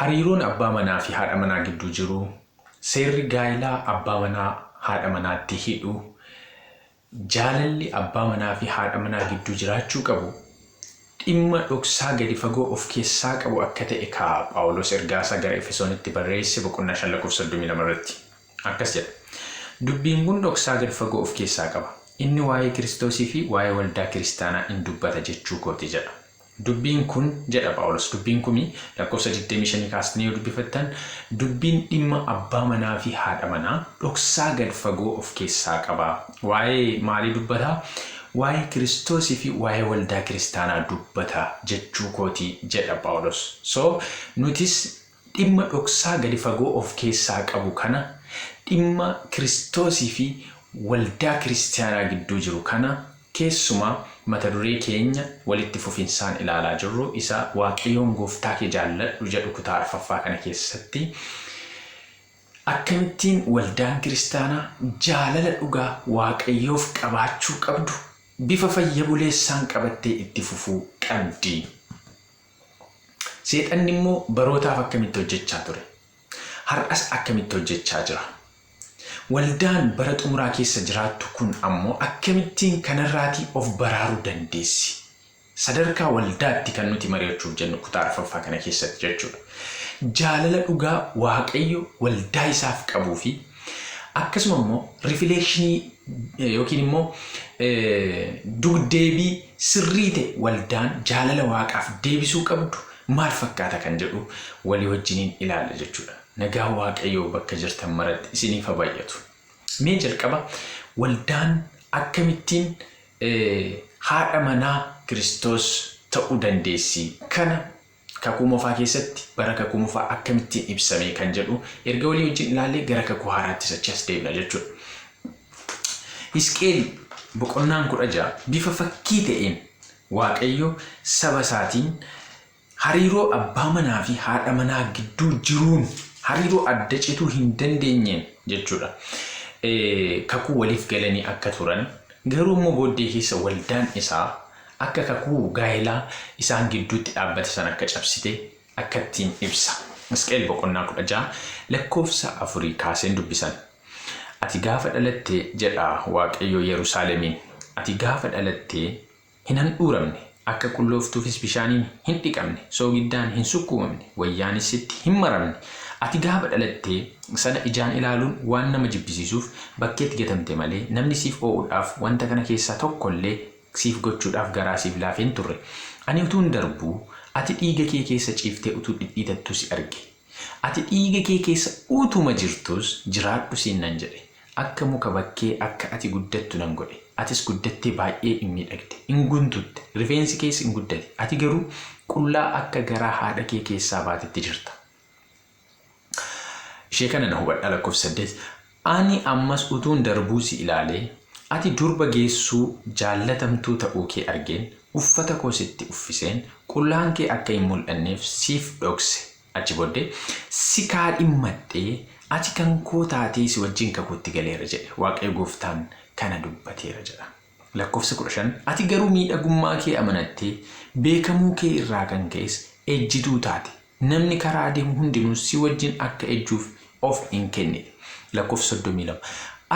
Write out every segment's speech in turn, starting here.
hariiroon abbaa manaa fi haadha manaa gidduu jiru, seerri gaa'ilaa abbaa manaa haadha manaatti hidhu, jaalalli abbaa manaa fi haadha manaa gidduu jiraachuu qabu dhimma dhoksaa gadi fagoo of keessaa qabu akka ta'e Phaawulos ergaasaa gara Efesoonitti barreesse boqonnaa 5:32 irratti akkas jedha. Dubbiin kun dhoksaa gadi fagoo of keessaa qaba. Inni waa'ee Kiristoosii fi waa'ee waldaa kiristaanaa in dubbata jechuu kooti jedha. Dubbiin kun jedha Phaawulos, dubbiin kun lakkoofsa 25 kaastanii yoo dubbifattan, dubbiin dhimma abbaa manaa fi haadha manaa dhoksaa gad fagoo of keessaa qaba. Waa'ee maalii dubbata? Waa'ee Kiristoosii fi waa'ee waldaa kiristaanaa dubbata jechuu kooti jedha Phaawulos. So nutis dhimma dhoksaa gad fagoo of keessaa qabu kana dhimma Kiristoosii fi waldaa kiristaanaa gidduu jiru kana keessumaa mata duree keenya walitti fufinsaan ilaalaa jirru isa Waaqayyoon gooftaakee jaaladhu jedhu kutaa 4ffaa kana keessatti akkamittiin waldaan kiristaanaa jaalala dhugaa Waaqayyoof qabaachuu qabdu bifa fayya buleessaan qabattee itti fufuu qabdi. Seexanni immoo barootaaf akkamitti hojjechaa ture? Har'as akkamitti hojjechaa jira? Waldaan bara xumuraa keessa jiraattu kun ammoo akkamittiin kanarraatii of baraaruu dandeessi? Sadarkaa waldaatti kan nuti mari'achuuf jennu kutaa 4ffaa kana keessatti jechuudha. Jaalala dhugaa Waaqayyo waldaa isaaf qabuu fi akkasuma immoo rifleekshinii yookiin immoo dugdeebii sirrii ta'e waldaan jaalala Waaqaaf deebisuu qabdu maal fakkaata kan jedhu walii wajjiniin ilaalla jechuudha. Nagaa Waaqayyoo bakka jirtan maratti isiniif haa baay'atu. Mee jalqaba waldaan akkamittiin haadha manaa Kiristoos ta'uu dandeessi kana kakuu moofaa keessatti bara kakuu moofaa akkamittiin ibsamee kan jedhu erga walii wajjin ilaallee gara kakuu haaraattis achi as deebina jechuudha. Hisqeel boqonnaan 16 bifa fakkii ta'een Waaqayyo saba isaatiin hariiroo abbaa manaa fi haadha manaa gidduu jiruun hariiroo adda cituu hin dandeenyeen jechuudha. Kakuu waliif galanii akka turan garuu immoo booddee keessa waldaan isaa akka kakuu gaa'ilaa isaan gidduutti dhaabbate san akka cabsite akka ittiin ibsa. Hisqeel boqonnaa 16 lakkoofsa 4 kaaseen dubbisan. Ati gaafa dhalattee jedha Waaqayyo Yerusaalemiin, ati gaafa dhalattee hin handhuuramne, akka qullooftuufis bishaaniin hin dhiqamne, soogiddaan hin sukkuumamne, wayyaanis sitti hin maramne. Ati gaafa dhalattee sana ijaan ilaaluun waan nama jibbisiisuuf bakkeetti gatamte malee namni siif oo'uudhaaf wanta kana keessaa tokkollee siif gochuudhaaf garaa siif laafee hin turre. Ani utuun darbuu ati dhiiga kee keessa ciiftee utuu dhidhiitattu si arge. Ati dhiiga kee keessa utuma jirtus jiraadhu siin nan jedhe. Akka muka bakkee akka ati guddattu nan godhe. Atis guddattee baay'ee hin miidhagde, hin guntutte, rifeensi keessa hin guddate. Ati garuu qullaa akka garaa haadha kee keessaa baatetti jirta. Ishee kana na hubadhaa lakkoofsa 8. Ani ammas utuun darbuu si ilaalee ati durba geessuu jaallatamtuu ta'uu kee argeen uffata koo sitti uffiseen qullaan kee akka hin mul'anneef siif dhokse. Achi booddee si kaadhimmadhee ati kan koo taatee si wajjin kakuutti galeera jedhe Waaqayyo gooftaan kana dubbateera jedha. Lakkoofsa 15. Ati garuu miidhagummaa kee amanattee beekamuu kee irraa kan ka'es ejjituu taate. Namni karaa adeemu hundinuu si wajjin akka ejjuuf of hin kennine. Lakkoofsa 32.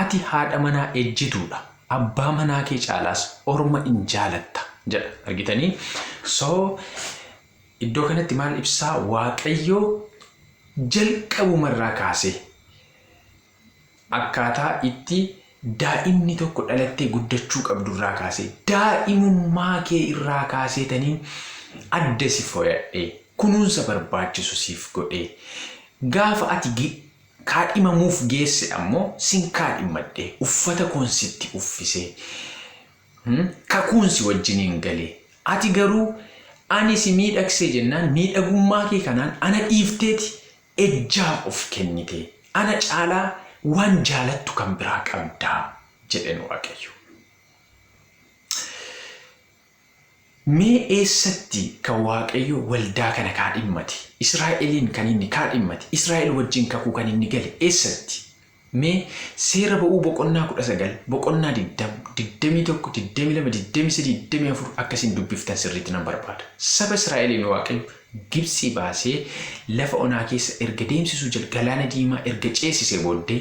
Ati haadha manaa ejjituudha. Abbaa manaa kee caalaas orma in jaalatta jedha. Argitanii? So iddoo kanatti maal ibsaa? Waaqayyo jalqabumarraa kaasee akkaataa itti daa'imni tokko dhalattee guddachuu qabdurraa kaasee daa'imummaa kee irraa kaaseetanii adda si fo'adhee kunuunsa barbaachisu siif godhee gaafa ati kaadhimamuuf geesse ammoo sin kaadhimadhee uffata koon sitti uffisee kakuunsi wajjiniin galee ati garuu ani si miidhagsee jennaan miidhagummaa kee kanaan ana dhiifteeti ejjaaf of kennite ana caalaa waan jaalattu kan biraa qabdaa jedheen Waaqayyo. Mee eessatti kan Waaqayyo waldaa kana kaadhimmate? Israa'eliin kan inni kaadhimmate? Israa'el wajjin kakuu kan inni gale eessatti? Mee seera ba'uu boqonnaa 19, boqonnaa 20, 21, 22, 23, 24 akkasiin dubbiftan sirriitti nan barbaada. Saba Israa'eliin Waaqayyo Gibsii baasee lafa onaa keessa erga deemsisuu galaana diimaa erga ceesisee booddee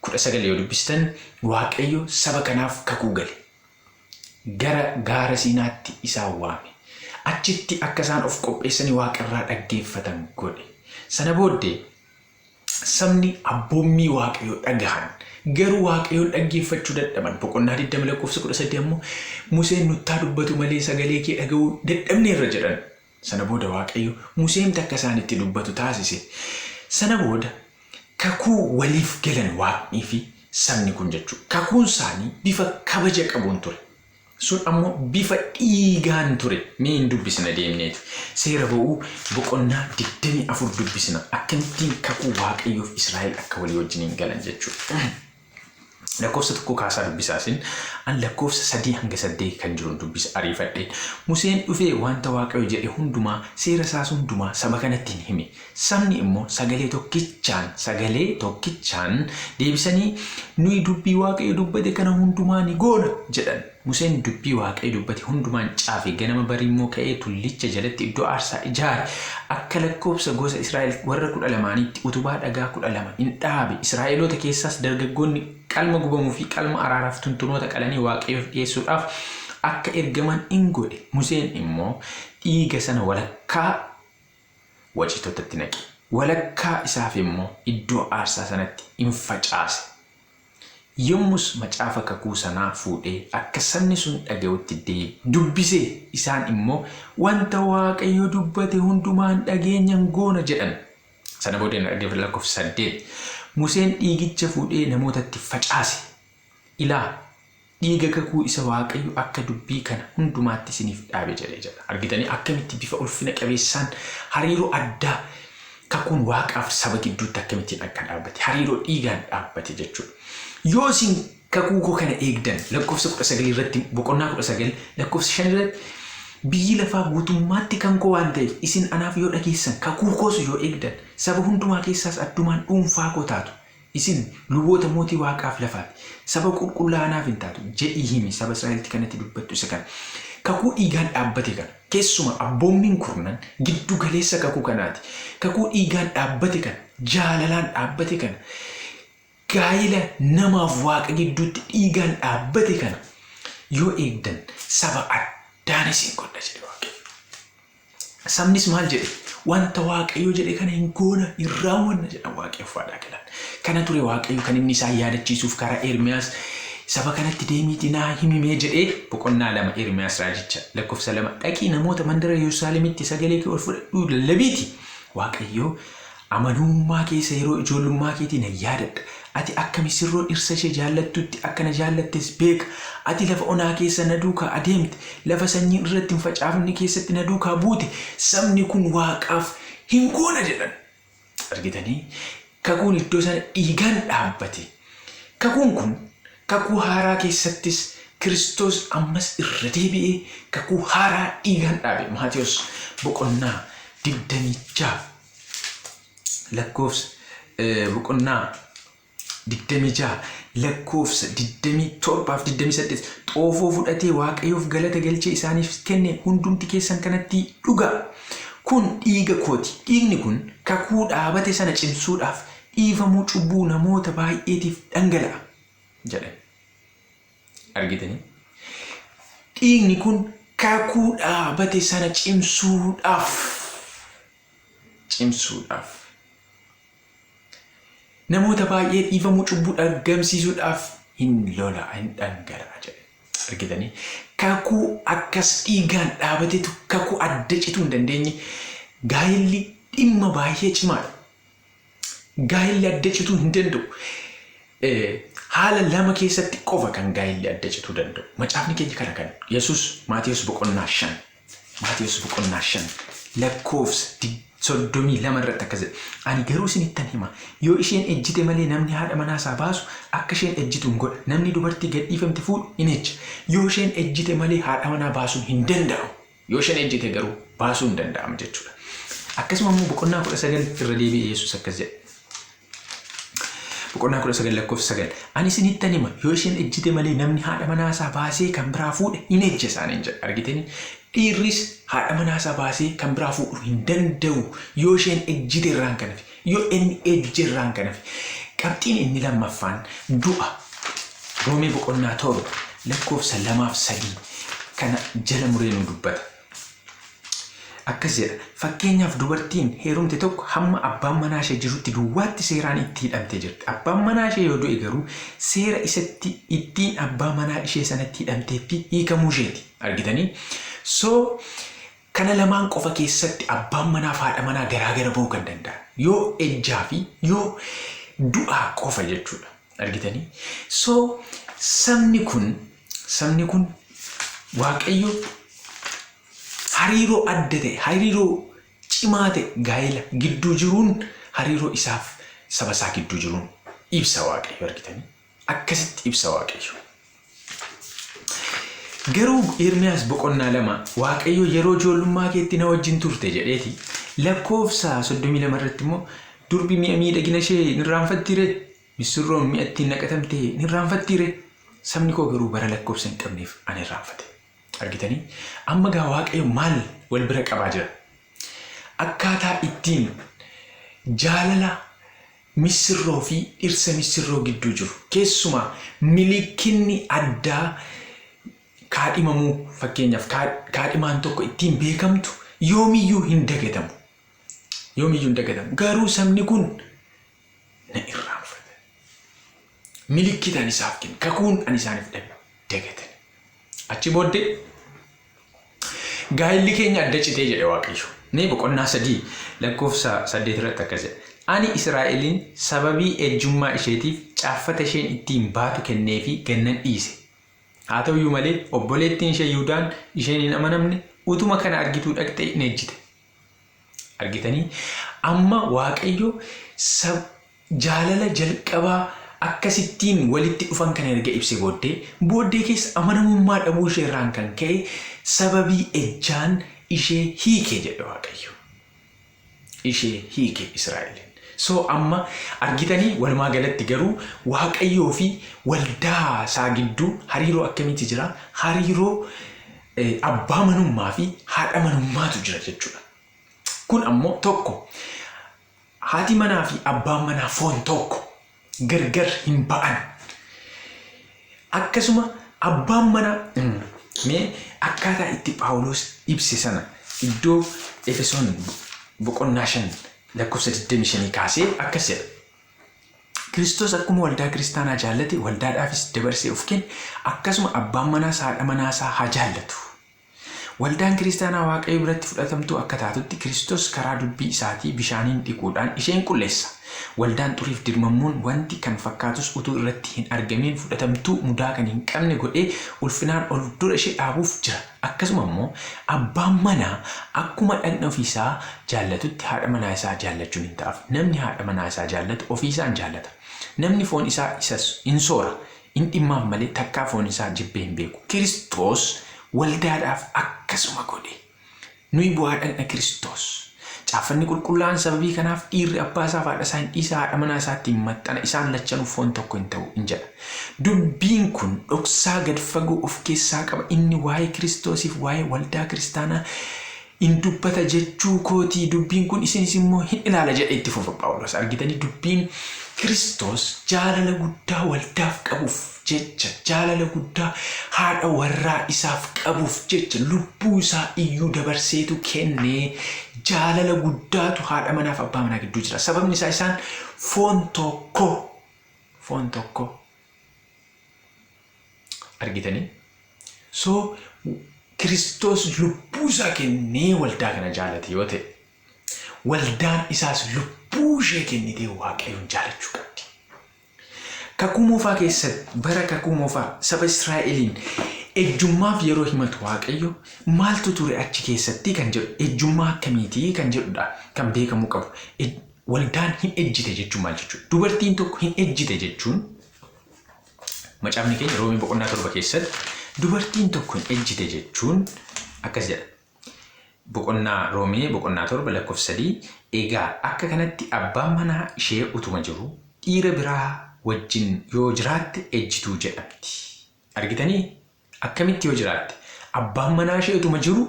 19 yoo dubbistan Waaqayyo saba kanaaf kakuu gale. Gara gaara Siinaatti isaan waame. Achitti akka isaan of qopheessanii Waaqarraa dhaggeeffatan godhe. Sana booddee sabni abboommii Waaqayyoo dhagahan. Garuu Waaqayyoon dhaggeeffachuu dadhaban. Boqonnaa 20 lakkoofsa 13 ammoo Museen nuttaa dubbatu malee sagalee kee dhaga'uu dadhabneerra jedhan. Sana booda Waaqayyo Museen akka isaanitti dubbatu taasise. Sana booda kakuu waliif galan Waaqnii fi sabni kun jechuudha. Kakuun isaanii bifa kabaja qabuun ture. Sun ammoo bifa dhiigaan ture. Mee hin dubbisna deemneeti. Seera ba'uu boqonnaa 24 dubbisna. Akkamittiin kakuu Waaqayyoof Israa'el akka walii wajjiniin galan jechuudha. Lakkoofsa tokko kaasaa dubbisaasin an lakkoofsa 3 hanga 8 kan jiru dubbisa ariifadhe. Museen dhufee wanta Waaqayyo jedhe hundumaa seera isaas hundumaa saba kanatti hime. Sabni immoo sagalee tokkichaan deebisanii nuyi dubbii Waaqayyo dubbate kana hundumaa ni goona jedhan. Museen dubbii Waaqayyo dubbate hundumaan caafe ganama barii immoo ka'ee tullicha jalatti iddoo aarsaa ijaare. Akka lakkoofsa gosa Israa'el warra 12tti utubaa dhagaa 12 in dhaabe. Israa'eloota keessaas dargaggoonni qalma gubamuu fi qalma araaraaf tuntunoota qalanii Waaqayyoof dhiyeessuudhaaf akka ergaman in godhe. Museen immoo dhiiga sana walakkaa wacitootatti naqe. Walakkaa isaaf immoo iddoo aarsaa sanatti in facaase. Yommus macaafa kakuu sanaa fuudhee akka sabni sun dhaga'utti dubbisee isaan immoo wanta Waaqayyo dubbate hundumaan dhageenyan goona jedhan. Sana booda dhaggeeffata lakkoofsa 8. Museen dhiigicha fuudhee namootatti facaase. Ilaa dhiiga kakuu isa Waaqayyo akka dubbii kana hundumaatti isiniif dhaabe jedha. Argitanii akkamitti bifa ulfina qabeessaan hariiroo addaa kakuun Waaqaaf saba gidduutti akkamittiin akka dhaabbate hariiroo dhiigaan dhaabbate jechuudha. Yoo isin kakuu koo kana eegdan lakkoofsa 19 irratti boqonnaa 19 lakkoofsa 5 irratti biyyi lafaa guutummaatti kan koo waan ta'eef isin anaaf yoo dhageessan kakuu koos yoo eegdan saba hundumaa keessaas addumaan dhuunfaa koo taatu. Isin luboota mootii Waaqaaf lafaati. Saba qulqullaa'aanaaf hin taatu jedhii himi saba Israa'elitti kanatti dubbattu isa kana. Kakuu dhiigaan dhaabbate kana keessuma abboommiin kurnan giddu galeessa kakuu kanaati. Kakuu dhiigaan dhaabbate kana jaalalaan dhaabbate kana gaa'ila namaaf Waaqa gidduutti dhiigaan dhaabbate kana yoo eegdan saba addaan isin godha jedhe Waaqayyo. Sabnis maal jedhe? Wanta Waaqayyo jedhe kana hin goona hin raawwanna jedha Waaqayyo faadhaa galan. Kana ture Waaqayyo kan inni isaan yaadachiisuuf karaa Ermiyaas saba kanatti deemiitii naa himimee jedhee boqonnaa 2 Ermiyaas raajicha lakkoofsa 2 dhaqii namoota mandara Yerusaalemitti sagalee kee ol fudhadhuu lallabiiti. Waaqayyo amanummaa keessa yeroo ijoollummaa keetii na yaadadha. Ati akka misirroo dhirsa ishee jaallattutti akka na jaallattes beeka. Ati lafa onaa keessa na duukaa adeemte. Lafa sanyiin irratti hin facaafne keessatti na duukaa buute. Sabni kun Waaqaaf hin goona jedhan. Argitanii? Kakuun iddoo sana dhiigaan dhaabbate. Kakuun kun kakuu haaraa keessattis Kiristoos ammas irra deebi'ee kakuu haaraa dhiigaan dhaabe. Maatiyos boqonnaa 26 lakkoofsa boqonnaa 26 lakkoofsa 27 xoofoo fudhatee Waaqayyoof galata galchee isaaniif kenne hundumti keessan kanatti dhugaa. Kun dhiiga kooti. Dhiigni kun kakuu dhaabate sana cimsuudhaaf dhiifamuu cubbuu namoota baay'eetiif dhangala'a jedhan. Argitanii? Dhiigni kun kakuu dhaabate sana cimsuudhaaf namoota baay'ee dhiifamuu cubbuu argamsiisuudhaaf hin lola'a hin dhangala'a jedhe. Argitanii? Kakuu akkas dhiigaan dhaabatetu kakuu adda cituu hin dandeenye. Gaa'illi dhimma baay'ee cimaadha. Gaa'illi adda cituu hin danda'u. Haala lama keessatti qofa kan gaa'illi adda cituu danda'u. Macaafni keenya kana kan Yesuus Maatiyos boqonnaa 5 lakkoofsa 32 irratti akkas jedha. Ani garuu isinittan hima yoo isheen ejjite malee namni haadha manaa isaa baasu akka isheen ejjitu hin godha. Namni dubartii gadhiifamte fuudhu in ejja. Yoo isheen ejjite malee haadha manaa baasuu hin danda'u. Yoo isheen ejjite garuu baasuu hin danda'amu jechuudha. Akkasuma immoo boqonnaa 19 irra deebi'ee Yesuus akkas jedha. Boqonnaa 19 lakkoofsa 9 ani isinittan hima yoo isheen ejjite malee namni haadha manaa isaa baasee kan biraa fuudhe in ejja isaaniin jedha. Argitanii? dhiirris haadha manaasaa baasee kan biraa fuudhuu hin danda'u yoo isheen ejjite irraan kanaaf yoo inni ejje irraan kanaaf. Qabxiin inni lammaffaan du'a. Roomee boqonnaa 7 lakkoofsa 2-3 kana jala muree nu dubbata. Akkas jedha. Fakkeenyaaf dubartiin heerumte tokko hamma abbaan manaa ishee jirutti duwwaatti seeraan itti hidhamtee jirti. Abbaan manaa ishee yoo du'e garuu seera isatti ittiin abbaa manaa ishee sanatti hidhamteetti hiikamuu isheeti. Argitanii? So kana lamaan qofa keessatti abbaan manaa fi haadha manaa garaagara ba'uu kan danda'a. Yoo ejjaa fi yoo du'aa qofa jechuudha. Argitanii? So sabni kun Waaqayyo hariiroo adda ta'e, hariiroo cimaa ta'e gaa'ela gidduu jiruun hariiroo isaaf saba isaa gidduu jiruun ibsa Waaqayyo. Argitanii? Akkasitti ibsa Waaqayyo. Garuu Ermiyaas boqonnaa 2 Waaqayyo yeroo ijoollummaa keetti na wajjin turte jedheeti lakkoofsa 32 irratti immoo durbi mi'a miidhagina ishee ni irraanfattiire, misirroon mi'a ittiin naqatamte ni irraanfattiire. Sabni koo garuu bara lakkoofsa hin qabneef ani irraanfate. Argitanii? Amma gaa Waaqayyo maal wal bira qabaa jira? Akkaataa ittiin jaalala misirroo fi dhirsa misirroo gidduu jiru. Keessumaa milikinni addaa kaadhimamuu fakkeenyaaf kaadhimaan tokko ittiin beekamtu yoomiyyuu hin dagatamu. Garuu sabni kun na irraanfate. Milikitaan isaaf kenna. Kakuun ani isaaniif dagatan. Achi booddee gaa'elli keenya adda citee jedhe Waaqayyo. Nee boqonnaa 3 lakkoofsa 8 irratti akkas jedha. Ani Israa'eliin sababii ejjummaa isheetiif caaffata isheen ittiin baatu kenneefi gannan dhiise. Haa ta'uyyuu malee obboleettiin ishee Yihuudaan isheen hin amanamne utuma kana argituu dhaqxee hin ejjite. Argitanii? Amma Waaqayyo jaalala jalqabaa akkasittiin walitti dhufan kan erga ibse booddee keessa amanamummaa dhabuu ishee irraan kan ka'e sababii ejjaan ishee hiike jedhe Waaqayyo. Ishee hiike Israa'eliin. So amma argitanii walumaa galatti garuu Waaqayyoo fi waldaa isaa gidduu hariiroo akkamitti jira? Hariiroo abbaa manummaa fi haadha manummaatu jira jechuudha. Kun ammoo tokko haati manaa fi abbaan manaa foon tokko gargar hin ba'an. Akkasuma abbaan manaa mee akkaataa itti Phaawulos ibse sana iddoo Efesoon boqonnaa 5 lakkoofsa 25 kaasee akkas jedha. Kiristoos akkuma waldaa kiristaanaa jaallate waldaadhaafis dabarsee of kenne akkasuma abbaan manaas haadha manaasaa haa jaallatu. Waldaan kiristaanaa Waaqayyo biratti fudhatamtuu akka taatutti Kiristoos karaa dubbii isaatii bishaaniin dhiquudhaan isheen qulleessa. Waldaan xuriif dirmammuun wanti kan fakkaatus utuu irratti hin argamiin fudhatamtuu mudaa kan hin qabne godhee ulfinaan ol dura ishee dhaabuuf jira. Akkasuma immoo abbaan manaa akkuma dhagna ofiisaa jaallatutti haadha manaa isaa jaallachuun hin ta'aaf. Namni haadha manaa isaa jaallatu ofiisaan jaallata. Namni foon isaa isas hin soora. Hin dhimmaaf malee takkaa foon isaa jibbee hin beeku. Kiristoos waldaadhaaf akkasuma godhe. Nuyi bu'aa dhagna Kiristoos. Caaffanni qulqullaa'aan sababii kanaaf dhiirri abbaa isaa fi haadha isaa hin dhiisa haadha manaa isaatti hin maxxana isaan lachanuu foon tokko hin ta'u hin jedha. Dubbiin kun dhoksaa gad fagoo of keessaa qaba. Inni waa'ee Kiristoosiif waa'ee waldaa kiristaanaa hin dubbata jechuu kooti. Dubbiin kun isinis immoo hin ilaala jedhee itti fufa Phaawulos. Argitanii dubbiin Kiristoos jaalala guddaa waldaaf qabuuf jecha jaalala guddaa haadha warraa isaaf qabuuf jecha lubbuu isaa iyyuu dabarseetu kennee jaalala guddaatu haadha manaaf abbaa manaa gidduu jira. Sababni isaa isaan foon tokko argitanii. So Kiristoos lubbuu isaa kennee waldaa kana jaalate yoo ta'e waldaan isaas lubbuu ishee kennitee Waaqayyoon jaalachuu qabdi. Kakuu moofaa keessatti bara kakuu moofaa saba Israa'eliin ejjummaaf yeroo himatu Waaqayyo maaltu ture achi keessatti kan jedhu ejjummaa akkamiitii kan jedhudha kan beekamuu qabu. Waldaan hin ejjite jechuun maal jechuudha? Dubartiin tokko hin ejjite jechuun macaafni keenya Roomee boqonnaa 7 keessatti dubartiin tokko hin ejjite jechuun akkas jedha. Roomee boqonnaa 7 lakkoofsa 3 egaa akka kanatti abbaan manaa ishee utuma jiru dhiira biraa wajjin yoo jiraatte ejjituu jedhamti. Argitanii? Akkamitti yoo jiraatte abbaan manaa ishee utuma jiru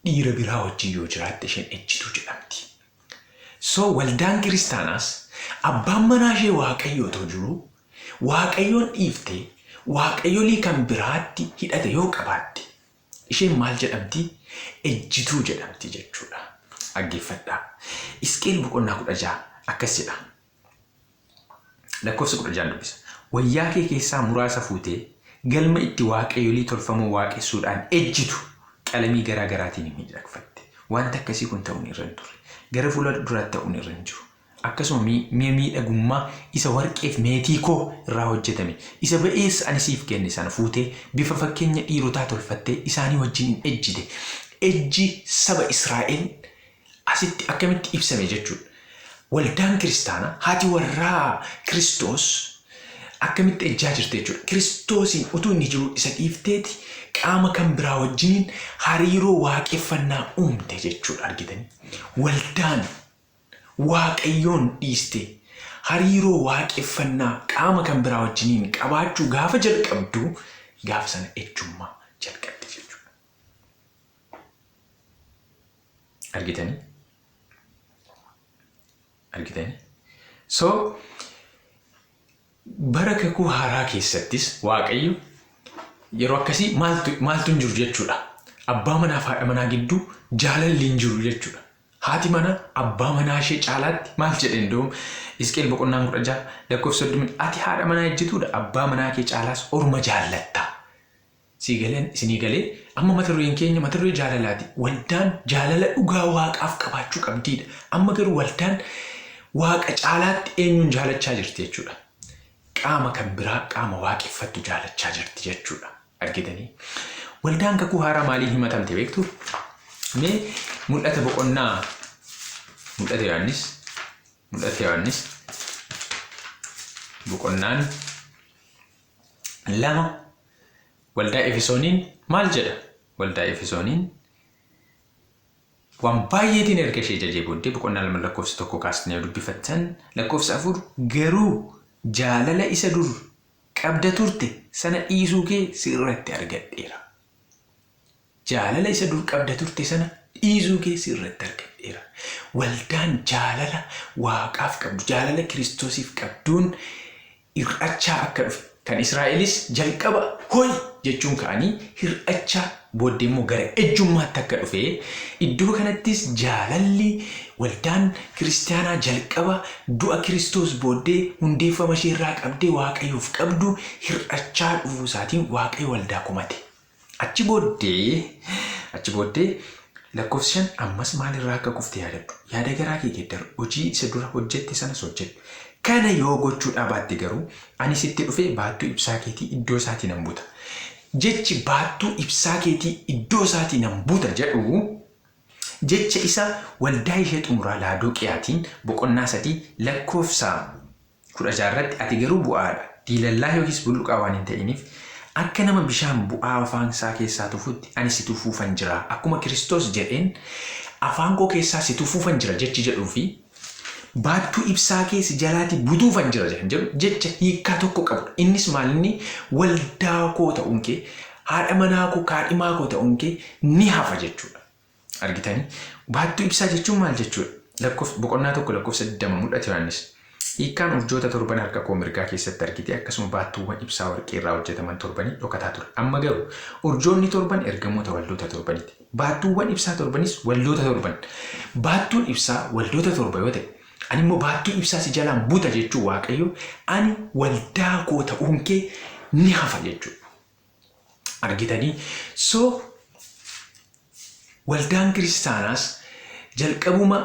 dhiira biraa wajjin yoo jiraatte isheen ejjituu jedhamti. So waldaan kiristaanaas abbaan manaa ishee Waaqayyoo ta'u jiru Waaqayyoon dhiiftee Waaqayyolii kan biraatti hidhate yoo qabaatte isheen maal jedhamti? Ejjituu jedhamti jechuudha. Dhaggeeffadhaa. Hisqeel boqonnaa 16 akkas jedha. Lakkoofsa 16 dubbisa. Wayyaa kee keessaa muraasa fuutee galma itti Waaqayyolii tolfamoo waaqessuudhaan ejjitu qalamii garaa garaatiin miidhagfatte. Wanta akkasii kun ta'uun irra hin turre. Gara fuula duraatti ta'uun irra hin jiru. Akkasuma mi'a miidhagummaa isa warqeef meetii koo irraa hojjetame isa ba'eessa ani siif kenne sana fuutee bifa fakkeenya dhiirotaa tolfattee isaanii wajjin ejjite. Ejji saba Israa'el asitti akkamitti ibsame jechuudha. Waldaan kiristaanaa haati warraa Kiristoos akkamitti ejjaa jirti jechuudha. Kiristoosiin utuu inni jiru isa dhiifteeti qaama kan biraa wajjin hariiroo waaqeffannaa uumte jechuudha. Argitanii waldaan Waaqayyoon dhiiste hariiroo waaqeffannaa qaama kan biraa wajjin qabaachuu gaafa jalqabdu gaafa sana ejjummaa jalqabde jechuudha. Argitanii? So bara kakuu haaraa keessattis Waaqayyo yeroo akkasii maaltu hin jiru jechuudha. Abbaa manaa fi haadha manaa gidduu jaalalli hin jiru jechuudha. Haati mana abbaa manaa ishee caalaatti maal jedheen doom Hisqeel boqonnaa 16 lakkoofsa 30 ati haadha manaa ejjituudha abbaa manaa kee caalaas orma jaallatta. Isinii galee amma mata dureen keenya mata duree jaalalaati. Waldaan jaalala dhugaa Waaqaaf qabaachuu qabdiidha. Amma garuu waldaan Waaqa caalaatti eenyuun jaalachaa jirti jechuudha. Qaama kan biraa qaama waaqeffattu jaalachaa jirti jechuudha. Argitanii? Waldaan kakuu haaraa maaliin himatamte beektu? Mee mul'ata boqonnaa mul'ata Yohaannis boqonnaan 2 waldaa Efesooniin maal jedha? Waldaa Efesooniin waan baay'eetiin erga ishee jajee booddee boqonnaa 2 lakkoofsa 1 kaasnee dubbifattan lakkoofsa 4 garuu jaalala isa dur qabda turte sana dhiisuu kee sirratti argadheera. Jaalala isa dur qabda turte sana dhiisuu kee sirratti argadheera. Waldaan jaalala Waaqaaf qabdu jaalala Kiristoosiif qabduun hir'achaa akka dhufe kan Israa'elis jalqaba hoy jechuun ka'anii hir'achaa booddee immoo gara ejjummaatti akka dhufe iddoo kanattis jaalalli waldaan kiristaanaa jalqaba du'a Kiristoos booddee hundeeffama ishee irraa qabdee Waaqayyoof qabdu hir'achaa dhufuu isaatiin Waaqayyo waldaa kumate. Achi booddee lakkoofsa 5 ammas maalirraa akka kufte yaadadhu. Yaada garaa kee geeddaru hojii isa dura hojjette sanas hojjedhu. Kana yoo gochuudhaa baatte garuu ani sitti dhufee baattuu ibsaa keetii iddoo isaatii nan buuta. Jechi baattuu ibsaa keetii iddoo isaatii nan buuta jedhu jecha isa waldaa ishee xumuraa Laodooqiyaatiin boqonnaa 3 lakkoofsa 16 irratti ati garuu bu'aadha. Diilallaa yookiis bulluqaa waan hin ta'iniif akka nama bishaan bu'aa afaan isaa keessaa tufutti ani si tufuufan jira. Akkuma Kiristoos jedheen afaan koo keessaa si tufuufan jira jechi jedhuu fi baattuu ibsaa keessa jalaati butuufan jira jedhu jecha hiikaa tokko qabu. Innis maalinni waldaa koo ta'uun kee haadha manaa koo kaadhimaa koo ta'uun kee ni hafa jechuudha. Argitanii? Baattuu ibsaa jechuun maal jechuudha? Boqonnaa 1 lakkoofsa 20 mul'ata Yohaannis. Hiikaan urjoota 7 harka koo mirgaa keessatti argite akkasuma baattuuwwan ibsaa warqee irraa hojjetaman 7 dhokataa ture. Amma garuu urjoonni 7 ergamoota waldoota 7ti. Baattuuwwan ibsaa 7nis waldoota 7. Baattuun ibsaa waldoota 7 yoo ta'e ani immoo baattuu ibsaa si jalaan buuta jechuun Waaqayyo ani waldaa koo ta'uun kee ni hafa jechuudha. Argitanii? So waldaan kiristaanaas jalqabuma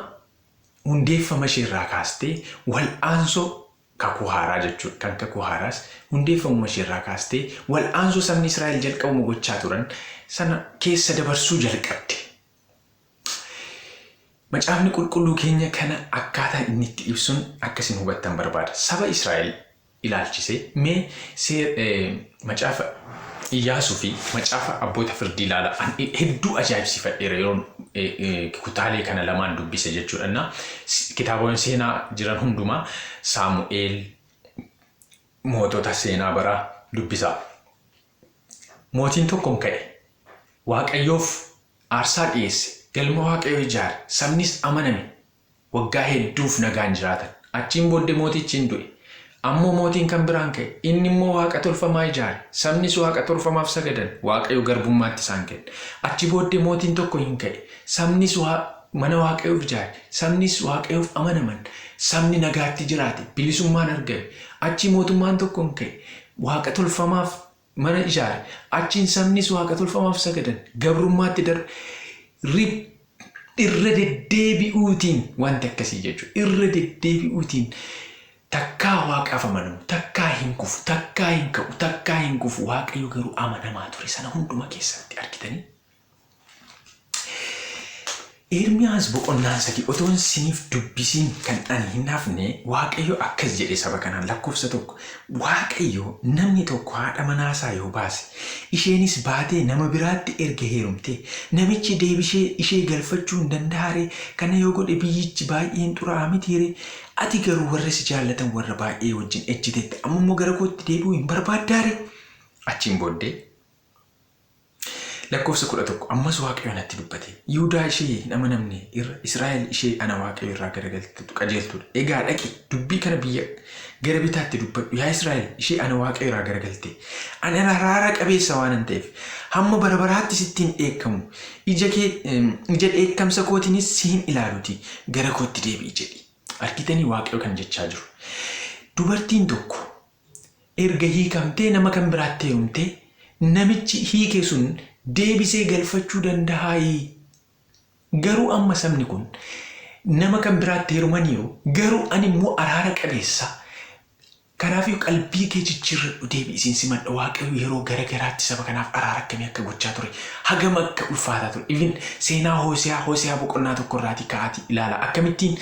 hundeeffama ishee irraa kaastee wal'aansoo kakuu haaraa jechuudha. Kan kakuu haaraas hundeeffamuma ishee irraa kaastee wal'aansoo sabni Israa'el jalqabuma gochaa turan sana keessa dabarsuu jalqabde. Macaafni qulqulluu keenya kana akkaataa inni itti ibsuun akkasiin hubattan barbaada. Saba Israa'el ilaalchisee mee macaafa Iyyaasuu fi macaafa abboota firdii ilaala. Hedduu ajaa'ibsiifadheera yeroo kutaalee kana lamaan dubbise jechuudha. Kitaabonni seenaa jiran hundumaa Saamu'eel mootota seenaa baraa dubbisaa. Mootiin tokkoon ka'e Waaqayyoof aarsaa dhiyeesse, galma Waaqayyoo ijaare, sabnis amaname, waggaa hedduuf nagaan jiraatan. Achiin booddee mootichi hin du'e. Ammoo mootiin kan biraan ka'e, inni immoo waaqa tolfamaa ijaare, sabnis waaqa tolfamaaf sagadan, Waaqayyo garbummaatti isaan kenne. Achi booddee mootiin tokko hin ka'e, sabnis mana Waaqayyoof ijaare, sabnis Waaqayyoof amanaman, sabni nagaatti jiraate, bilisummaan argame. Achi mootummaan tokko hin ka'e, waaqa tolfamaaf mana ijaare, achiin sabnis waaqa tolfamaaf sagadan, gabrummaatti darbe. Irra deddeebi'uutiin wanti akkasii jechuudha. Irra deddeebi'uutiin takkaa waaqaaf amanamu, takkaa hin kufu, takkaa hin ka'u, takkaa hin kufu. Waaqayyo garuu amanamaa ture sana hunduma keessatti argitanii. Ermiyaas boqonnaan 3 otoo isiniif dubbisiin kan ani hin hafne Waaqayyo akkas jedhe saba kanaan lakkoofsa 1. Waaqayyo namni tokko haadha manaasaa yoo baase isheenis baatee nama biraatti erga heerumte namichi deebishee ishee galfachuu hin danda'are kana yoo godhe biyyichi baay'een xuraa'aa mitiire ati garuu warra si jaallatan warra baay'ee wajjin ejjiteetta ammoo gara kootti deebi'uu hin barbaaddaare. Achiin booddee lakkoofsa 11 ammas Waaqayyo natti dubbate. Yihudaa ishee nama namne irra Israa'el ishee ana Waaqayyo irraa garagaltu qajeeltudha. Egaa dhaqi dubbii kana biyya gara bitaatti dubbadhu yaa Israa'el ishee ana Waaqayyo irraa garagalte. Ani araara qabeessa waan ta'eef hamma bara baraatti sittiin dheekkamu ija dheekkamsa kootiinis si hin ilaaluti gara kootti deebi'i jedhi. Argitanii Waaqayyo kan jechaa jiru. Dubartiin tokko erga hiikamtee nama kan biraatti heerumtee namichi hiike sun deebisee galfachuu danda'aayi. Garuu amma sabni kun nama kan biraatti heerumaniiru garuu ani immoo araara qabeessa. Kanaaf qalbii kee jijjiirradhu deebi'iin simadha. Waaqayyo yeroo garagaraatti saba kanaaf araara akkamii akka gochaa ture hagam akka ulfaataa ture. Even seenaa Hooseyaa boqonnaa 1 irraatii ka'aatii ilaala. Akkamittiin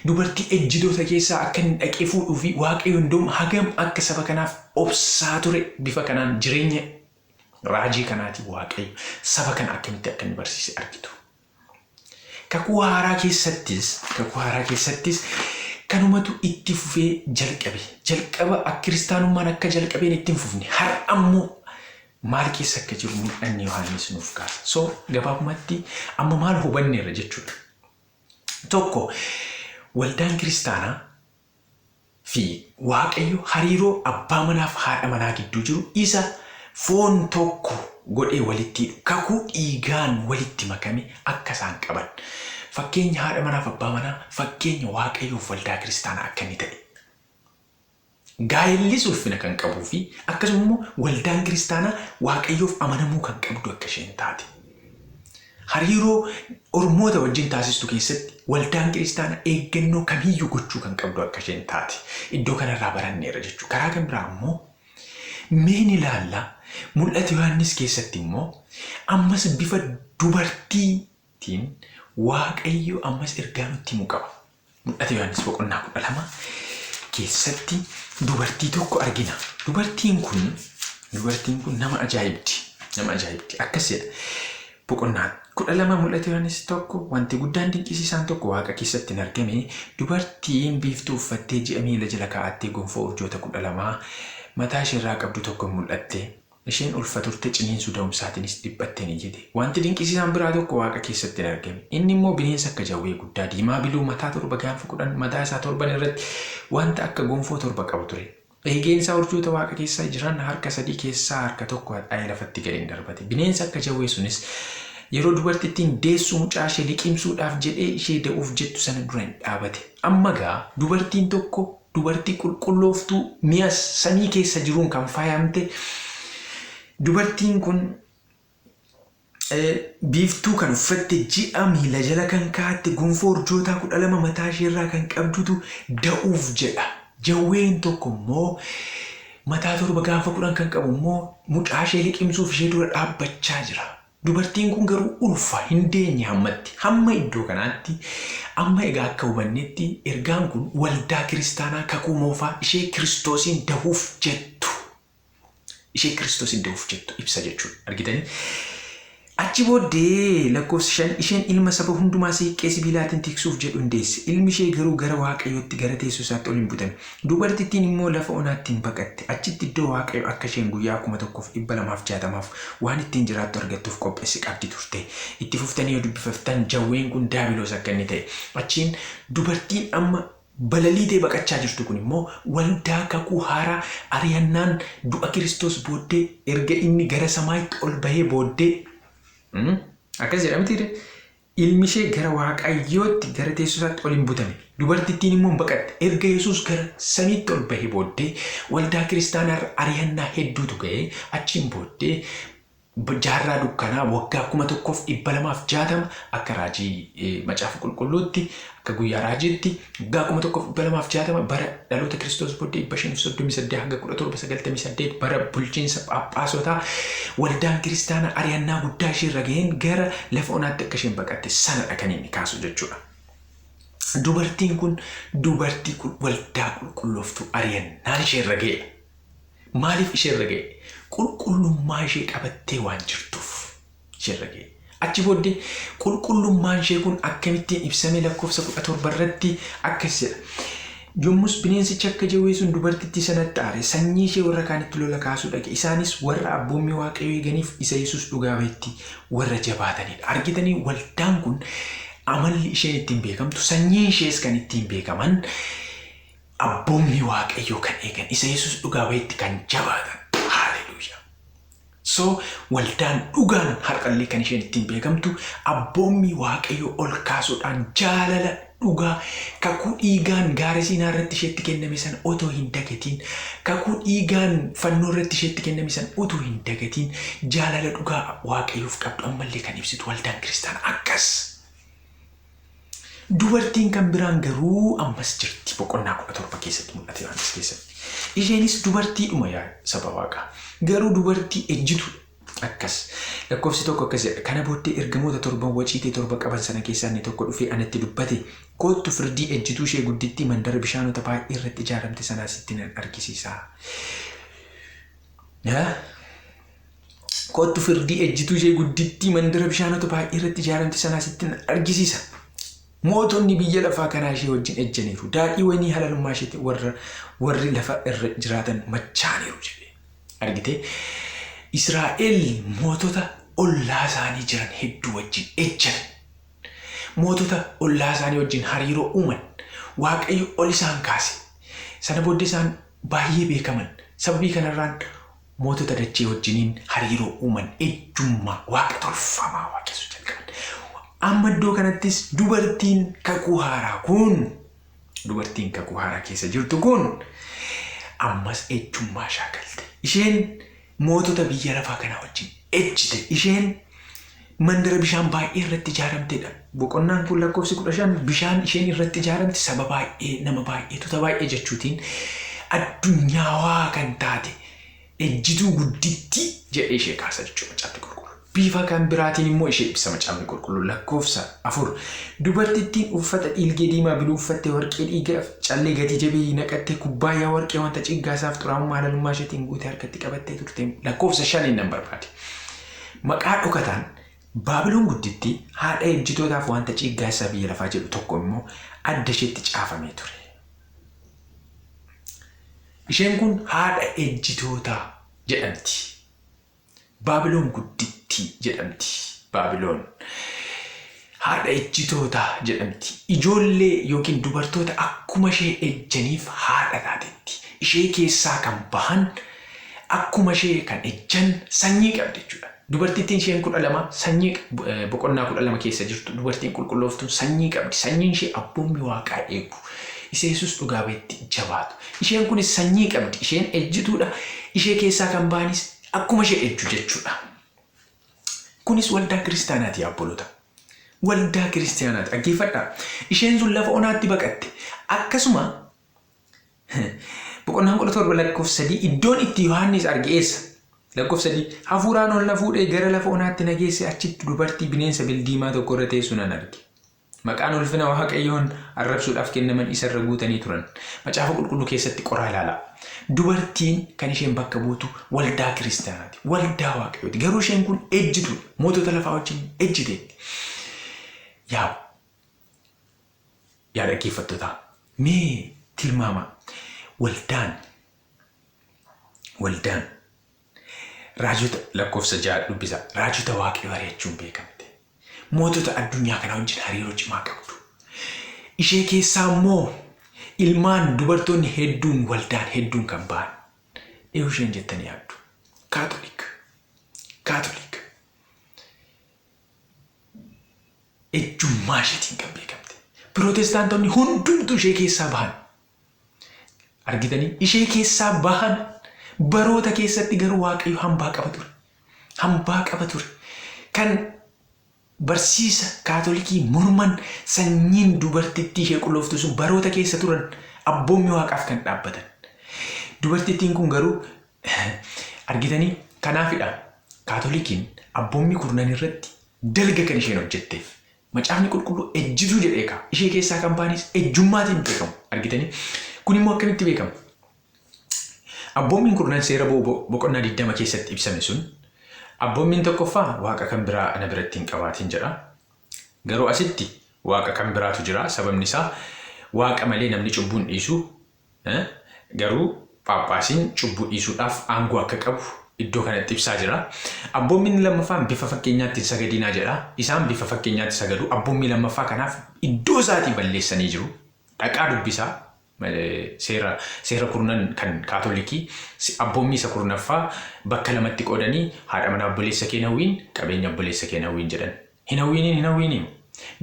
dubartii ejjitoota keessaa akka hin dhaqee fuudhuu fi Waaqayyo hundumaa hagam akka saba kanaaf obsaa ture. Bifa kanaan jireenya raajii kanaati Waaqayyo saba kana akkamitti akka inni barsiise argitu. Kakuu haaraa keessattis kanumatu itti fufee jalqabe. Jalqaba akka kiristaanummaan akka jalqabeen itti hin fufne har'a ammoo maal keessa akka jiru mul'anni Yohaannis nuuf kaasa. So gabaabumatti amma maal hubanneerra jechuudha. Tokko waldaan kiristaanaa fi Waaqayyo hariiroo abbaa manaa fi haadha manaa gidduu jiru isa foon tokko godhee walitti kakuu dhiigaan walitti makame akka isaan qaban. Fakkeenya haadha manaa fi abbaa manaa fakkeenya Waaqayyoof waldaa kiristaanaa akka inni ta'e. Gaa'ellis ulfina kan qabuu fi akkasuma immoo waldaan kiristaanaa Waaqayyoof amanamuu kan qabdu akka isheen taate. Hariiroo ormoota wajjin taasistu keessatti waldaan kiristaanaa eeggannoo kamiyyuu gochuu kan qabdu akka isheen taate. Iddoo kanarraa baranneerra jechuudha. Karaa kan biraa immoo meen ilaalla mul'ata Yohaannis keessatti immoo ammas bifa dubartiitiin Waaqayyo ammas ergaa nutti himuu qaba. Mul'ata Yohaannis boqonnaa 12 keessatti dubartii tokko argina. Dubartiin kun nama ajaa'ibdi. Akkas jedha. Boqonnaa 12 mul'ata Yohaannis tokko wanti guddaan dinqisiisaan tokko Waaqa keessatti hin argame. Dubartiin biiftuu uffattee ji'a miila jala kaa'attee gonfoo urjoota 12 mataa isheerraa qabdu tokko mul'atte. Isheen ulfa turte ciniinsuu da'umsaatiinis dhiphattee ni jette. Wanti dinqisiisaan biraa tokko Waaqa keessatti hin argame. Inni immoo bineensa akka jawwee guddaa diimaa biluu mataa 7 gaanfa 10 mataa isaa 7 irratti wanta akka gonfoo 7 qabu ture. Eegeen isaa urjoota Waaqa keessaa jiran harka 3 keessaa harka 1 hadhaa'ee lafatti gadi hin darbate. Bineensa akka jawwee sunis yeroo dubartittiin deessuu mucaa ishee liqimsuudhaaf jedhee ishee da'uuf jettu sana dura hin dhaabate. Amma gaa dubartiin tokko dubartii qulqullooftuu mi'a samii keessa jiruun kan faayamte. Dubartiin kun biiftuu kan uffatte ji'a miila jala kan kaa'atte gonfoo urjoota 12 mataa isheerraa kan qabdutu da'uuf jedha. Jawween tokko immoo mataa 7 gaanfa 10 kan qabu immoo mucaa ishee liqimsuuf ishee dura dhaabbachaa jira. Dubartiin kun garuu ulfa hin deenye hamma iddoo kanaatti amma egaa akka hubannetti ergaan kun waldaa kiristaanaa kakuu moofaa ishee Kiristoosiin da'uuf jettu. Ishee Kiristoosiin da'uuf jettu ibsa jechuudha. Argitanii? Achi booddee lakkoofsa 5 isheen ilma saba hundumaa siiqqee sibiilaatiin tiksuuf jedhu hundeesse. Ilmi ishee garuu gara Waaqayyootti gara teessoo isaatti ol hin butame. Dubartittiin immoo lafa onaatti hin baqatte. Achitti iddoo Waaqayyo akka isheen guyyaa 1260 waan ittiin jiraattu argattuuf qopheesse qabdi turte. Itti fuftanii yoo dubbifatan jawween kun daabiloos akka inni ta'e. Achiin dubartiin amma balaliitee baqachaa jirtu kun immoo waldaa kakuu haaraa ari'annaan du'a Kiristoos booddee erga inni gara samaa'itti ol bahee booddee akkas jedhamti ilmi ishee gara Waaqayyootti gara teessoo isaatti ol hin butame. Dubartittiin immoo baqatte. Erga Yesuus gara samiitti ol bahee booddee waldaa kiristaanaa ari'annaa hedduutu ga'e. Achiin booddee jaarraa dukkanaa waggaa 1260 akka raajii macaafa qulqulluutti akka guyyaa raajiitti waggaa 1260 bara dhaloota Kiristoos booddee 538 hanga 1798 bara bulchiinsa Phaaphaasota waldaan kiristaanaa ari'annaa guddaa isheerra ga'een gara lafa onaatti akka isheen baqatte sanadha kan inni kaasu jechuudha. Dubartiin kun dubartii waldaa qulqullooftuu ari'annaan isheerra ga'e. Maaliif isheerra ga'e? Qulqullummaa ishee qabattee waan jirtuuf isheerra ga'e. Achi booddee qulqullummaan ishee kun akkamittiin ibsame lakkoofsa 17 irratti akkas jedha. Yommus bineensichi akka jawwee sun dubartittii sanatti aare sanyii ishee warra kaanitti lola kaasuu dhaqe. Isaanis warra abboommii Waaqayyoo eeganiif isa Yesuus dhugaa bahetti warra jabaatanidha. Argitanii waldaan kun amalli isheen ittiin beekamtu sanyii ishees kan ittiin beekaman abboommii Waaqayyoo kan eegan isa Yesuus dhugaa bahetti kan jabaatan. So waldaan dhugaan har'allee kan isheen ittiin beekamtu abboommii Waaqayyoo ol kaasuudhaan jaalala dhugaa kakuu dhiigaan gaara Siinaa irratti isheetti kenname san otoo hin dagatiin kakuu dhiigaan fannoo irratti isheetti kenname san otoo hin dagatiin jaalala dhugaa Waaqayyoof qabdu ammallee kan ibsitu waldaan kiristaanaa akkas. Dubartiin kan biraan garuu ammas jirti. Boqonnaa 17 keessatti mul'ate Yohaannis keessatti. Isheenis dubartiidhuma yaa saba Waaqaa. Garuu dubartii ejjitu akkas. Lakkoofsi tokko akkas jedha. Kana booddee ergamoota 7 waciitee 7 qaban sana keessaa inni tokko dhufee anatti dubbate. Kottu firdii ejjituu ishee guddittii mandara bishaanota baay'ee irratti ijaaramte sanaa sitti nan argisiisa. Kottu firdii ejjituu ishee guddittii mandara bishaanota baay'ee irratti ijaaramte sanaa sitti nan argisiisa. Mootonni biyya lafaa kanaa ishee wajjin ejjaniiru. Daadhii wayinii halalummaa isheetti warri lafa irra jiraatan machaaniiru jedhe. Argitee Israa'el mootota ollaa isaanii jiran hedduu wajjin ejjan. Mootota ollaa isaanii wajjin hariiroo uuman. Waaqayyo ol isaan kaase. Sana booddee isaan baay'ee beekaman. Sababii kanarraan mootota dachee wajjiniin hariiroo uuman ejjummaa waaqa tolfamaa waaqessu jalqaban. Amma iddoo kanattis dubartiin kakuu haaraa keessa jirtu kun ammas ejjummaa shaakalte. Isheen mootota biyya lafaa kanaa wajjin ejjite. Isheen mandara bishaan baay'ee irratti ijaaramtedha. Boqonnaan kun lakkoofsi 15 bishaan isheen irratti ijaaramte saba baay'ee nama baay'ee tuuta baay'ee jechuutiin addunyaawaa kan taate ejjituu guddittii jedhee ishee kaasa jechuudha macaafni qulqulluu. Bifa kan biraatiin immoo ishee ibsa macaafni qulqulluu lakkoofsa 4. Dubartittiin uffata dhiilgee diimaa biluu uffattee warqee dhiigaaf callee gatii jabeeyyii naqattee kubbaayyaa warqee wanta ciggaasaaf xuraa'ummaa halalummaa isheetiin guutee harkatti qabattee turte. Lakkoofsa 5 nan barbaade. Maqaa dhokataan Baabiloon guddittii haadha ejjitootaaf wanta ciggaasaa biyya lafaa jedhu tokko immoo adda isheetti caafamee ture. Isheen kun haadha ejjitootaa jedhamti. Baabiloon guddittii jedhamti. Baabiloon haadha ejjitootaa jedhamti. Ijoollee yookiin dubartoota akkuma ishee ejjaniif haadha taatetti. Ishee keessaa kan bahan akkuma ishee kan ejjan sanyii qabdi jechuudha. Dubartittiin isheen 12 sanyii boqonnaa 12 keessa jirtu dubartiin qulqullooftuun sanyii qabdi. Sanyiin ishee abboommii Waaqaa eegu. Isa Yesuus dhugaa bahetti jabaatu. Isheen kunis sanyii qabdi. Isheen ejjituudha. Ishee keessaa kan bahanis akkuma ishee ejju jechuudha. Kunis waldaa kiristaanaati obboloota. Waldaa kiristaanaati. Dhaggeeffadhaa. Isheen sun lafa onaatti baqatte. Akkasuma boqonnaan 17 lakkoofsa 3 iddoon itti Yohaannis arge eessa? Lakkoofsa 3 hafuuraan ol na fuudhee gara lafa onaatti na geesse achitti dubartii bineensa bildiimaa tokko irra teessu nan arge. Maqaan ulfina Waaqayyoon arrabsuudhaaf kennaman isarra guutanii turan. Macaafa qulqulluu keessatti qoraa ilaala. Dubartiin kan isheen bakka buutu waldaa kiristaanaati. Waldaa Waaqayyooti. Garuu isheen kun ejjitu mootota lafaa wajjin ejjiteetti. Yaa dhaggeeffattoota mee tilmaama waldaan raajota lakkoofsa 6 dubbisa. Raajota Waaqayyoo ari'achuun beekamte. Mootota addunyaa kana wajjin hariiroo cimaa qabdu. Ishee keessaa immoo ilmaan dubartoonni hedduun waldaan hedduun kan ba'an. Eeyyuu isheen jettanii yaaddu. Kaatolik. Ejjummaa isheetiin kan beekamte. Pirootestaantonni hundumtuu ishee keessaa bahan. Argitanii ishee keessaa bahan baroota keessatti garuu Waaqayyo hambaa qaba ture. Kan barsiisa kaatolikii morman sanyiin dubartittii ishee qullooftu sun baroota keessa turan abboommi Waaqaaf kan dhaabbatan. Dubartittiin kun garuu argitanii kanaafidha kaatolikiin abboommi kurnan irratti dalga kan isheen hojjetteef. Macaafni qulqulluu ejjituu jedhee kaa ishee keessaa kan baanis ejjummaatiin beekamu. Argitanii kun immoo akkamitti beekama? Abboommiin kurnan seera boqonnaa 20 keessatti ibsame sun abboommiin tokkoffaa waaqa kan biraa ana biratti hin qabaatin jedha. Garuu asitti waaqa kan biraatu jira. Sababni isaa waaqa malee namni cubbuu hin dhiisu. Garuu Phaaphaasiin cubbuu dhiisuudhaaf aangoo akka qabu iddoo kanatti ibsaa jira. Abboommiin lammaffaan bifa fakkeenyaatti sagadinaa jedha. Isaan bifa fakkeenyaatti sagadu. Abboommii lammaffaa kanaaf iddoo isaatii balleessanii jiru. Dhaqaa dubbisaa. Seera kurnan kan kaatolikii abboommii isa kurnaffaa bakka lamatti qoodanii haadha manaa obboleessa kee hin hawwiin qabeenya obboleessa kee hin hawwiin jedhan. Hin hawwiin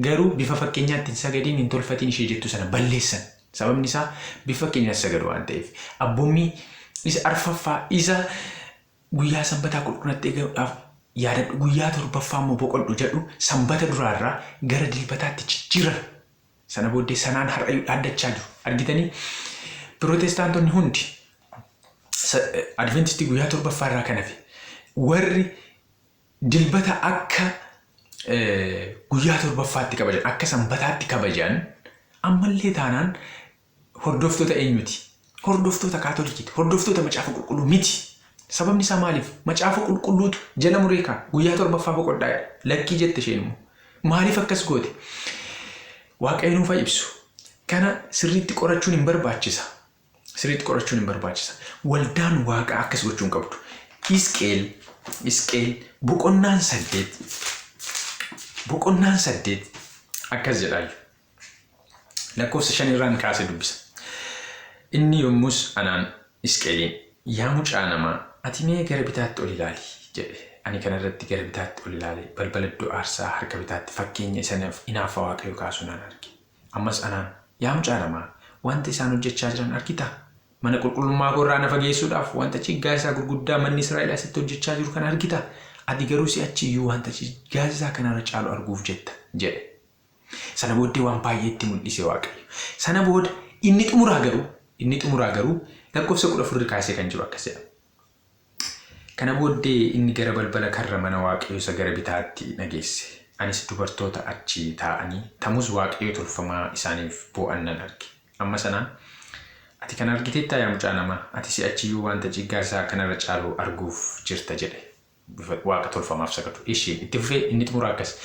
garuu bifa fakkeenyaatti hin sagadiin hin tolfatiin ishee jettu sana balleessan. Sababni isaa bifa fakkeenyaatti sagadu waan ta'eef. Abboommii isa arfaffaa isa guyyaa sanbataa qulqullatti eeguudhaaf yaadadhu guyyaa torbaffaa immoo boqodhu jedhu sanbata duraarraa gara dilbataatti jijjiiran. Sana booddee sanaan har'ayyuu dhaaddachaa jiru. Argitanii pirootestaantonni hundi adventistii guyyaa torbaffaa irraa kan hafe warri dilbata akka guyyaa torbaffaatti kabajan akka sanbataatti kabajan ammallee taanaan hordoftoota eenyuti? Hordoftoota kaatolikiiti. Hordoftoota macaafa qulqulluu miti. Sababni isaa maaliif? Macaafa qulqulluutu jala mureekaa guyyaa torbaffaa boqodhaa lakkii jette isheen immoo. Maaliif akkas goote? Waaqayyoon nuuf ibsu. Kana sirriitti qorachuun hin barbaachisa. Waldaan Waaqaa akkas gochuun qabdu. Hisqeel boqonnaan 8 akkas jedhaayu. Lakkoofsa 5 irraan kaasee dubbisa. Inni yommus anaan Hisqeeliin yaa mucaa namaa ati mee gara bitaatti ol ilaali jedhe. Ani kanarratti gara bitaatti ol ilaalee balbala iddoo aarsaa harka bitaatti fakkeenya isaniif inaafa Waaqayyoo kaasuu nan arge. Ammas anaan yaa mucaa namaa wanta isaan hojjechaa jiran argitaa? Mana qulqullummaa koorraa na fageessuudhaaf wanta ciggaa isaa gurguddaa manni Israa'el asitti hojjechaa jiru kan argitaa? Ati garuu si'achi iyyuu wanta ciggaa isaa kanarra caalu arguuf jetta jedhe. Sana booddee waan baay'ee itti mul'ise Waaqayyo. Sana booda inni xumuraa garuu lakkoofsa 14 kaasee kan jiru akkas jedha. Kana booddee inni gara balbala karra mana Waaqayyoo isa gara bitaatti na geesse. Anis dubartoota achi taa'anii tamus Waaqayyoo tolfamaa isaaniif boo'an nan arge. Amma sanaan ati kan argiteettaa yaa mucaa namaa ati si'achi iyyuu wanta ciggaa isaa kanarra caalu arguuf jirta jedhe. Waaqa tolfamaaf sagadu. Isheen itti fufee inni xumuraa akkas.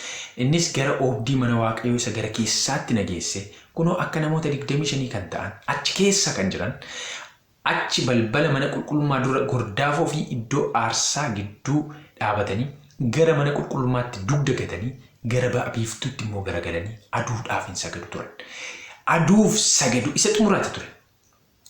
Innis gara oobdii mana Waaqayyoo isa gara keessaatti na geesse. Kunoo akka namoota 25 kan ta'an achi keessa kan jiran achi balbala mana qulqullummaa dura gordaafoo fi iddoo aarsaa gidduu dhaabatanii gara mana qulqullummaatti dugda gatanii gara ba'a biiftuutti immoo garagalanii aduudhaaf hin sagadu turan. Aduuf sagadu isa xumuraatti ture.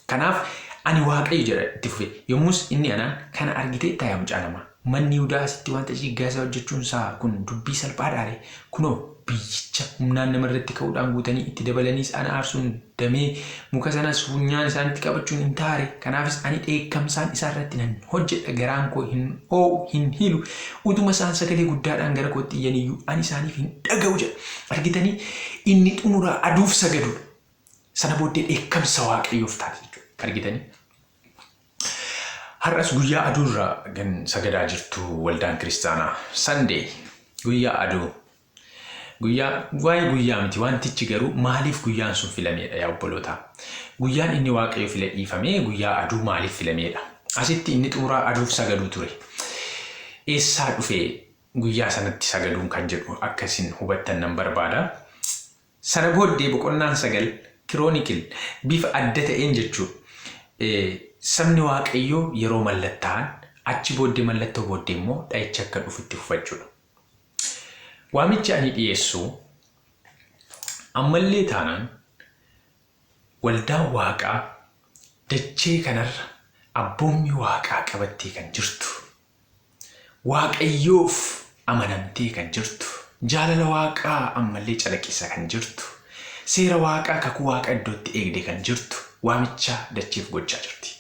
Kanaaf ani Waaqayyo jedha itti fufee yommus inni anaan kana argiteettaa yaa mucaa namaa manni Yihuudaa asitti wanta ciggaa isaa hojjechuun isaa kun dubbii salphaadhaare kunoo biyyicha humnaan namarratti ka'uudhaan guutanii itti dabalaniis ana aarsuun damee muka sanas funyaan isaanitti qabachuun hin taare. Kanaafis ani dheekkamsaan isaarratti nan hojjedha garaan koo hin oo'u hin hilu utuma isaan sagalee guddaadhaan gara kootti iyyaniyyuu ani isaaniif hin dhaga'u jedha. Argitanii inni xumuraa aduuf sagadudha. Sana booddee dheekkamsa Waaqayyoof taate jechuudha. Argitanii har'as guyyaa aduurraa kan sagadaa jirtu waldaan kiristaanaa Sunday guyyaa aduu waa'ee guyyaa miti wantichi garuu maaliif guyyaan sun filameedha yaa obboloota. Guyyaan inni Waaqayyo file dhiifamee guyyaa aduu maaliif filameedha? Asitti inni xuuraa aduuf sagaduu ture. Eessaa dhufee guyyaa sanatti sagaduun kan jedhu akkasin hubattan nan barbaada. Sana booddee boqonnaan 9 Kiroonikil bifa adda ta'een jechuudha. Sabni Waaqayyoo yeroo mallattaa'an achi booddee mallattoo booddee immoo dha'icha akka dhufutti fufachuudha. Waamichi ani dhiyeessu ammallee taanaan waldaan Waaqaa dachee kanarra abboommi Waaqaa qabattee kan jirtu. Waaqayyoof amanamtee kan jirtu. Jaalala Waaqaa ammallee calaqqisaa kan jirtu. Seera Waaqaa kakuu Waaqa iddootti eegdee kan jirtu. Waamicha dacheef gochaa jirti.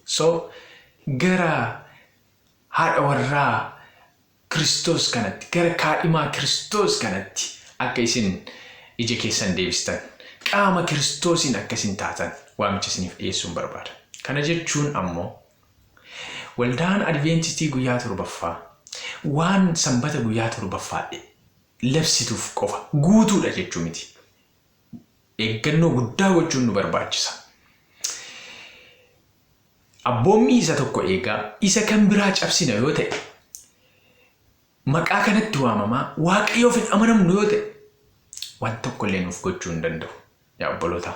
So gara haadha warraa Kiristoos kanatti, gara kaadhimaa Kiristoos kanatti akka isin ija keessan deebistan, qaama Kiristoosiin akka isin taatan waamicha isiniif dhiyeessuun barbaada. Kana jechuun ammoo waldaan Adventistii guyyaa 7ffaa waan sanbata guyyaa 7ffaa labsituuf qofa guutuudha jechuu miti. Eeggannoo guddaa gochuun nu barbaachisa. Abboommi isa tokko eegaa isa kan biraa cabsina yoo ta'e, maqaa kanatti waamamaa Waaqayyoof hin amanamnu yoo ta'e, waan tokko illee nuuf gochuu hin danda'u. Yaa obboloota,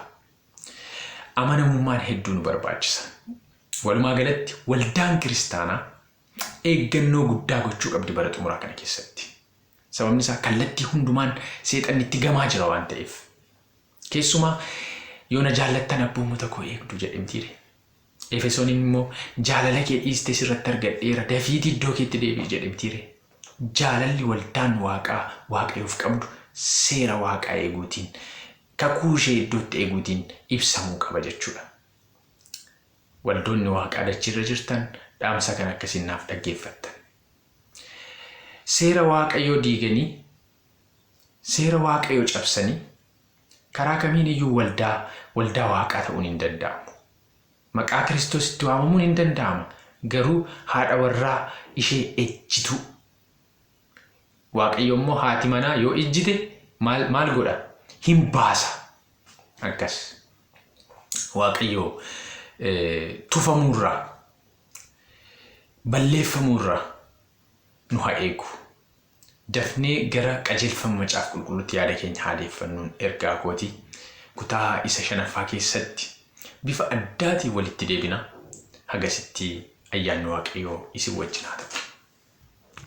amanamummaan hedduu nu barbaachisa. Walumaa galatti waldaan kiristaanaa eeggannoo guddaa gochuu qabdi bara xumuraa kana keessatti. Sababni isaa kallattii hundumaan seexanni itti gamaa jira waan ta'eef. Keessumaa yoo na jaallattan abboommota koo eegdu jedhamtiire. Efesooniin immoo jaalala kee dhiiste sirratti argadheera dafiitii iddoo keetti deebi'i jedhamtiire. Jaalalli waldaan Waaqaa Waaqayyoof qabdu seera Waaqaa eeguutiin, kakuu ishee iddootti eeguutiin ibsamuu qaba jechuudha. Waldoonni Waaqaa dachiirra jirtan dhaamsa kan akkasiin naaf dhaggeeffattan. Seera Waaqayyoo diiganii, seera Waaqayyoo cabsanii karaa kamiin iyyuu waldaa Waaqaa ta'uun hin danda'amu. Maqaa Kiristoositti waamamuun hin danda'ama. Garuu haadha warraa ishee ejjitu. Waaqayyo immoo haati manaa yoo ejjite maal godha? Hin baasa. Akkas. Waaqayyo tufamuurraa, balleeffamuurraa nu haa eegu. Dafnee gara qajeelfama macaafa qulqulluutti yaada keenya haadeeffannuun ergaa kooti kutaa isa 5ffaa keessatti bifa addaatiin walitti deebina. Hagasitti ayyaanni Waaqayyoo isin wajjin haa ta'u.